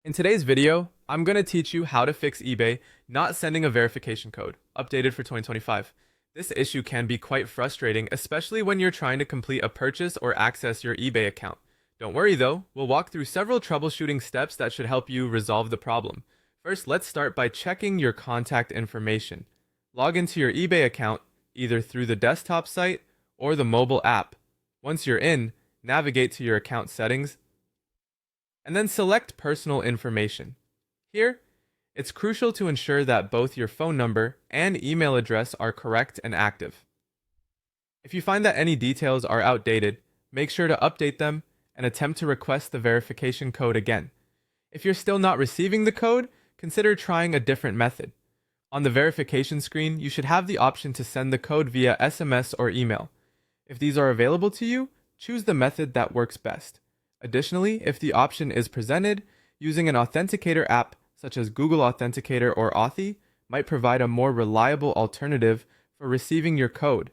In today's video, I'm going to teach you how to fix eBay not sending a verification code, updated for 2025. This issue can be quite frustrating, especially when you're trying to complete a purchase or access your eBay account. Don't worry though, we'll walk through several troubleshooting steps that should help you resolve the problem. First, let's start by checking your contact information. Log into your eBay account either through the desktop site or the mobile app. Once you're in, navigate to your account settings and then select Personal Information. Here, it's crucial to ensure that both your phone number and email address are correct and active. If you find that any details are outdated, make sure to update them and attempt to request the verification code again. If you're still not receiving the code, consider trying a different method. On the verification screen, you should have the option to send the code via SMS or email. If these are available to you, choose the method that works best. Additionally, if the option is presented, using an authenticator app such as Google Authenticator or Authy might provide a more reliable alternative for receiving your code.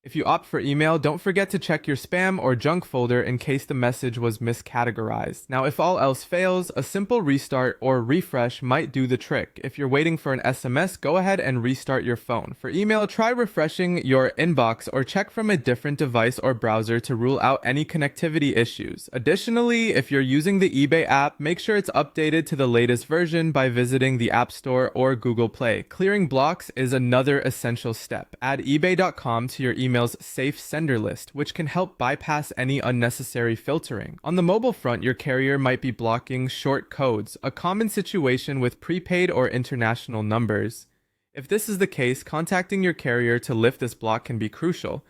If you opt for email, don't forget to check your spam or junk folder in case the message was miscategorized. Now, if all else fails, a simple restart or refresh might do the trick. If you're waiting for an SMS, go ahead and restart your phone. For email, try refreshing your inbox or check from a different device or browser to rule out any connectivity issues. Additionally, if you're using the eBay app, make sure it's updated to the latest version by visiting the App Store or Google Play. Clearing blocks is another essential step. Add ebay.com to your email's safe sender list, which can help bypass any unnecessary filtering. On the mobile front, your carrier might be blocking short codes, a common situation with prepaid or international numbers. If this is the case, contacting your carrier to lift this block can be crucial.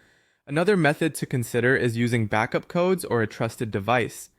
Another method to consider is using backup codes or a trusted device.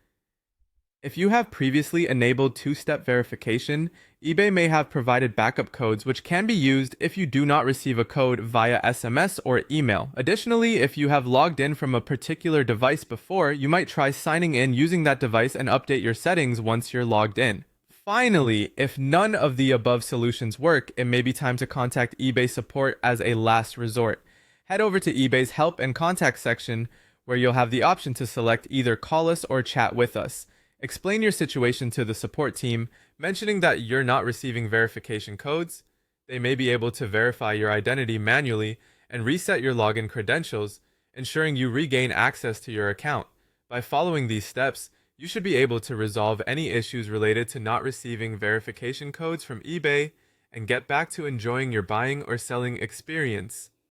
If you have previously enabled two-step verification, eBay may have provided backup codes which can be used if you do not receive a code via SMS or email. Additionally, if you have logged in from a particular device before, you might try signing in using that device and update your settings once you're logged in. Finally, if none of the above solutions work, it may be time to contact eBay support as a last resort. Head over to eBay's Help and Contact section, where you'll have the option to select either call us or chat with us. Explain your situation to the support team, mentioning that you're not receiving verification codes. They may be able to verify your identity manually and reset your login credentials, ensuring you regain access to your account. By following these steps, you should be able to resolve any issues related to not receiving verification codes from eBay and get back to enjoying your buying or selling experience.